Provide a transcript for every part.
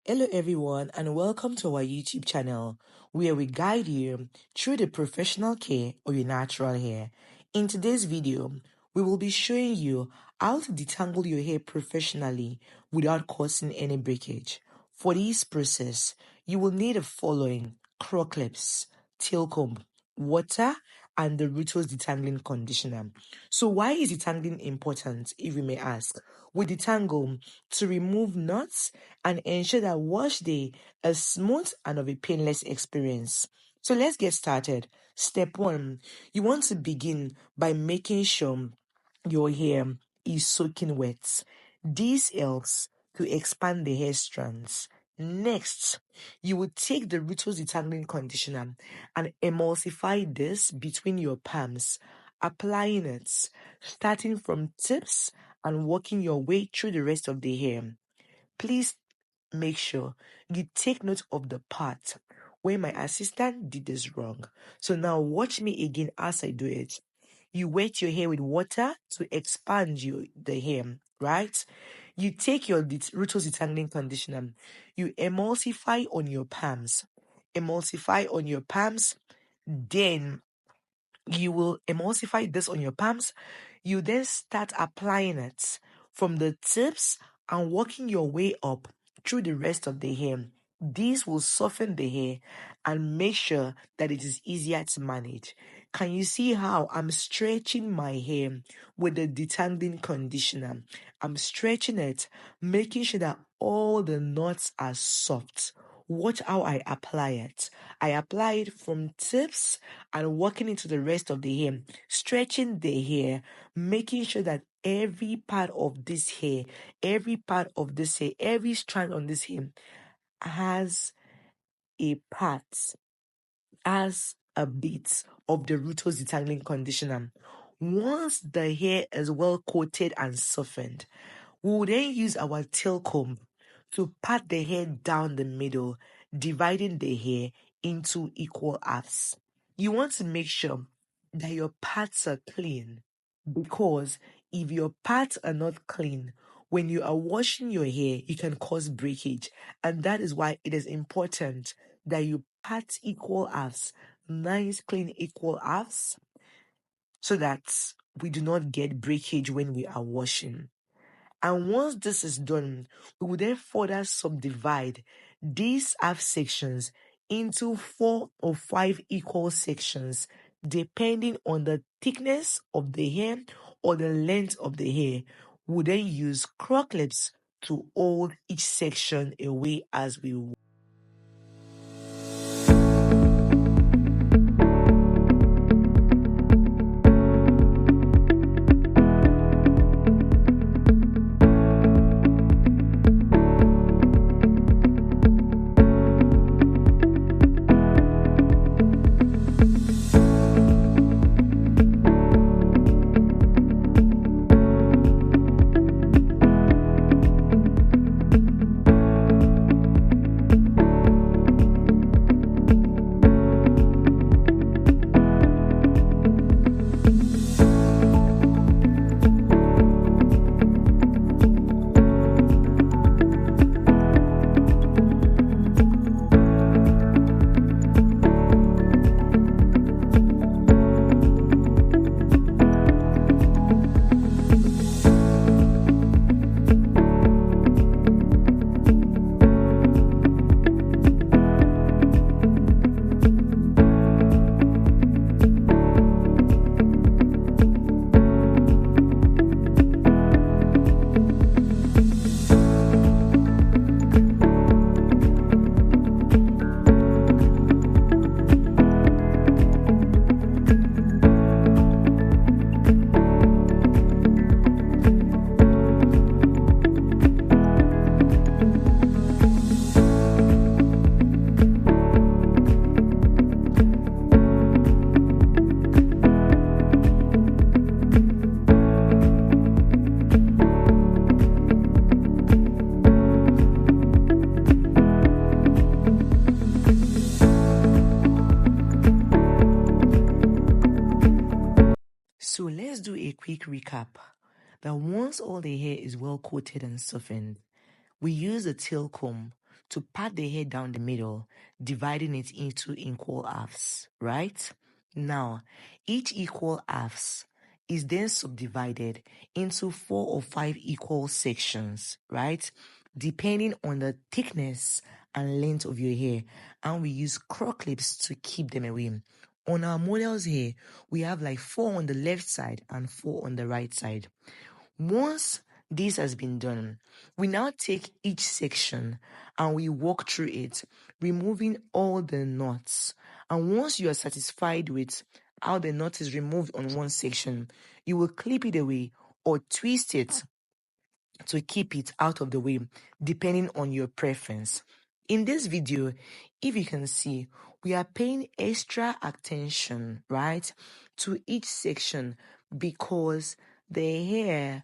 Hello, everyone, and welcome to our YouTube channel where we guide you through the professional care of your natural hair. In today's video, we will be showing you how to detangle your hair professionally without causing any breakage. For this process, you will need the following: Croc clips, tail comb, water, and the RUUTOS Detangling Conditioner. So why is detangling important, if you may ask? We detangle to remove knots and ensure that wash day is smooth and of a painless experience. So let's get started. Step 1, you want to begin by making sure your hair is soaking wet. This helps to expand the hair strands. Next, you will take the RUUTOS Detangling Conditioner and emulsify this between your palms, applying it, starting from tips and working your way through the rest of the hair. Please make sure you take note of the part where my assistant did this wrong. So now watch me again as I do it. You wet your hair with water to expand the hair, right? You take your RUUTOS Detangling Conditioner, you emulsify on your palms. Emulsify on your palms, then you will emulsify this on your palms. You then start applying it from the tips and working your way up through the rest of the hair. This will soften the hair and make sure that it is easier to manage. Can you see how I'm stretching my hair with the detangling conditioner? I'm stretching it, making sure that all the knots are soft. Watch how I apply it. I apply it from tips and working into the rest of the hair, stretching the hair, making sure that every part of this hair, every strand on this hair has a part, has a bit of the RUUTOS Detangling Conditioner. Once the hair is well coated and softened, we will then use our tail comb to pat the hair down the middle, dividing the hair into equal halves. You want to make sure that your parts are clean, because if your parts are not clean, when you are washing your hair, you can cause breakage. And that is why it is important that you pat equal halves, nice clean equal halves, so that we do not get breakage when we are washing. And once this is done, we will then further subdivide these half sections into 4 or 5 equal sections, depending on the thickness of the hair or the length of the hair. We'll then use Croc clips to hold each section away as we work. So let's do a quick recap. That once all the hair is well coated and softened, we use a tail comb to pat the hair down the middle, dividing it into equal halves, right? Now, each equal halves is then subdivided into 4 or 5 equal sections, right? Depending on the thickness and length of your hair. And we use Croc clips to keep them away. On our models here, we have like 4 on the left side and 4 on the right side. Once this has been done, we now take each section and we walk through it, removing all the knots. And once you are satisfied with how the knot is removed on one section, you will clip it away or twist it to keep it out of the way, depending on your preference. In this video, if you can see, we are paying extra attention, right, to each section because the hair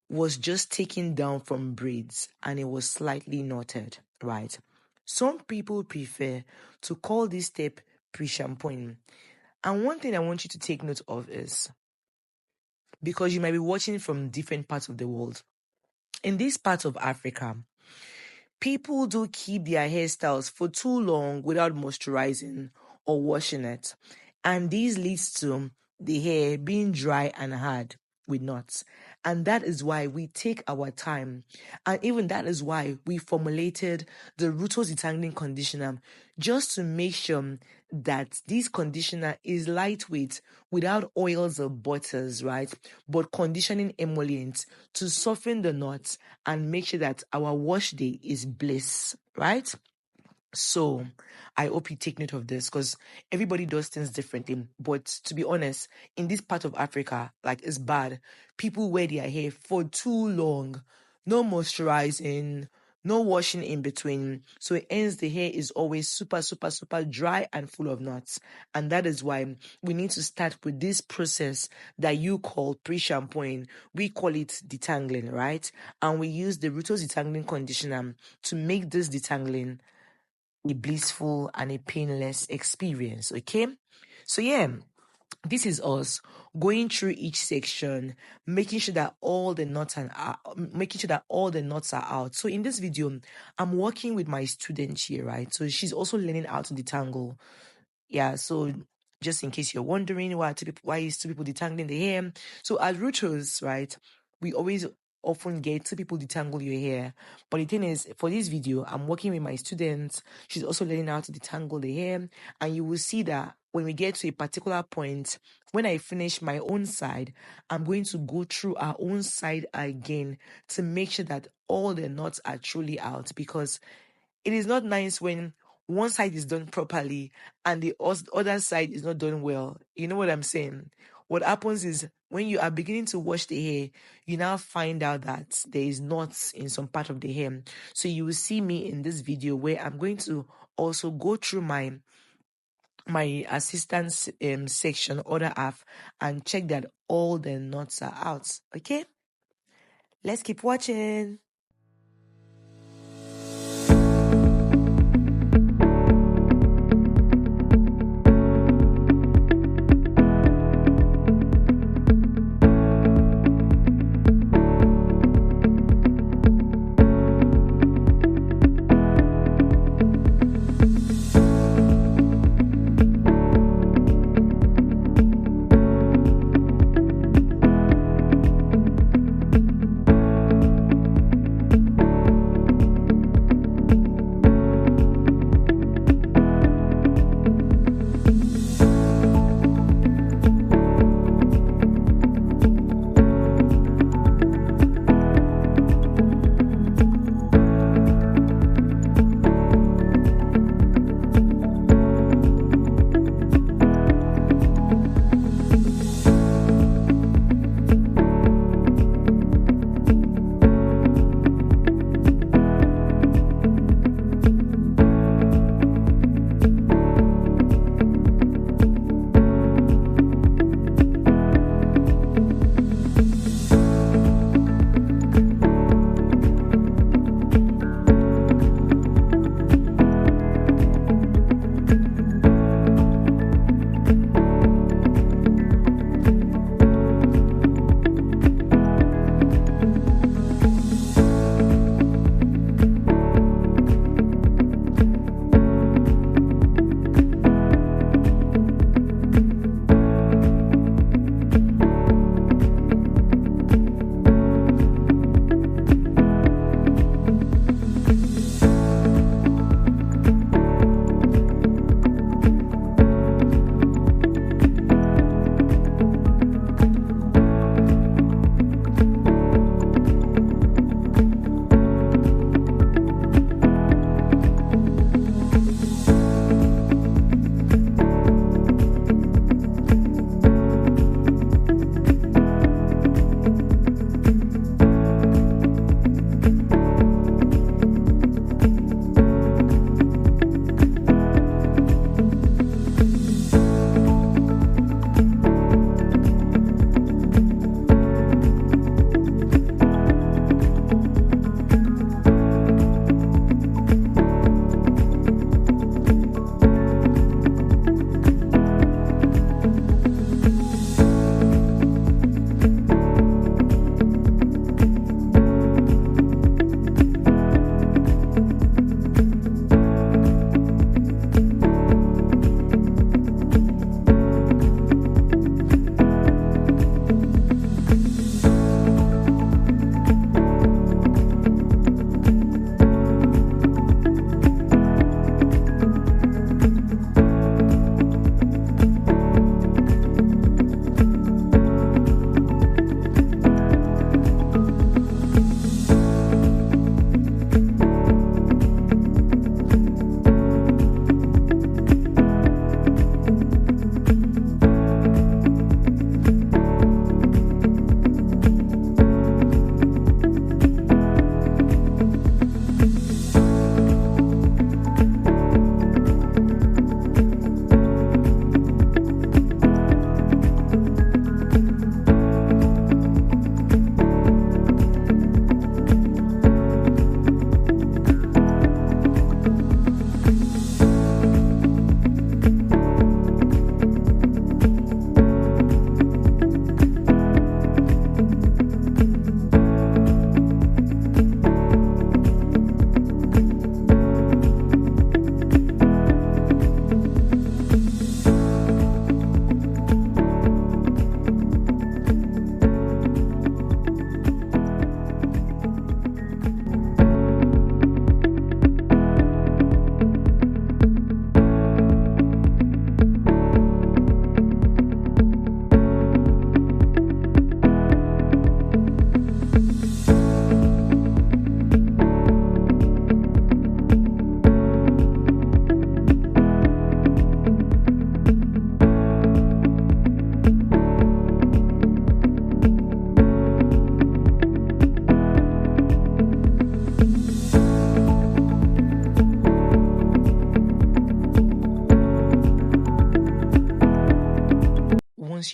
was just taken down from braids and it was slightly knotted, right? Some people prefer to call this step pre-shampooing. And one thing I want you to take note of is, because you might be watching from different parts of the world, in this part of Africa, people do keep their hairstyles for too long without moisturizing or washing it. And this leads to the hair being dry and hard with knots. And that is why we take our time. And even that is why we formulated the RUUTOS Detangling Conditioner, just to make sure that this conditioner is lightweight without oils or butters, right? But conditioning emollients to soften the knots and make sure that our wash day is bliss, right? So I hope you take note of this because everybody does things differently. But to be honest, in this part of Africa, like it's bad. People wear their hair for too long. No moisturizing, no washing in between. So it ends the hair is always super, super, super dry and full of knots. And that is why we need to start with this process that you call pre-shampooing. We call it detangling, right? And we use the RUUTOS Detangling Conditioner to make this detangling a blissful and a painless experience. Okay, so yeah, this is us going through each section, making sure that all the knots are out. So in this video, I'm working with my student here, right? So she's also learning how to detangle. Yeah, so just in case you're wondering why is two people detangling the hair. So at RUUTOS, right, we always often get two people detangle your hair. But the thing is, for this video, I'm working with my students. She's also learning how to detangle the hair. And you will see that when we get to a particular point, when I finish my own side, I'm going to go through our own side again to make sure that all the knots are truly out, because it is not nice when one side is done properly and the other side is not done well. You know what I'm saying? What happens is when you are beginning to wash the hair, you now find out that there is knots in some part of the hair. So you will see me in this video where I'm going to also go through my assistance section, other half, and check that all the knots are out. Okay? Let's keep watching.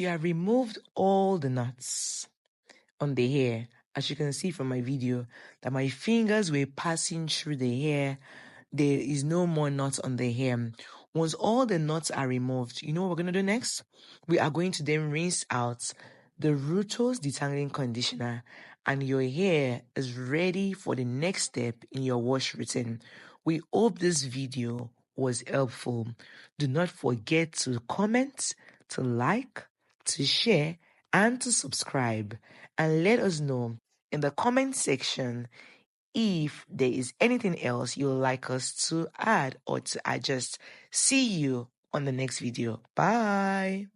you have removed all the knots on the hair, as you can see from my video, that my fingers were passing through the hair, there is no more knots on the hair. Once all the knots are removed, you know what we're going to do next? We are going to then rinse out the RUUTOS Detangling Conditioner, and your hair is ready for the next step in your wash routine. We hope this video was helpful. Do not forget to comment, to like, to share, and to subscribe. And let us know in the comment section if there is anything else you would like us to add or to adjust. See you on the next video. Bye.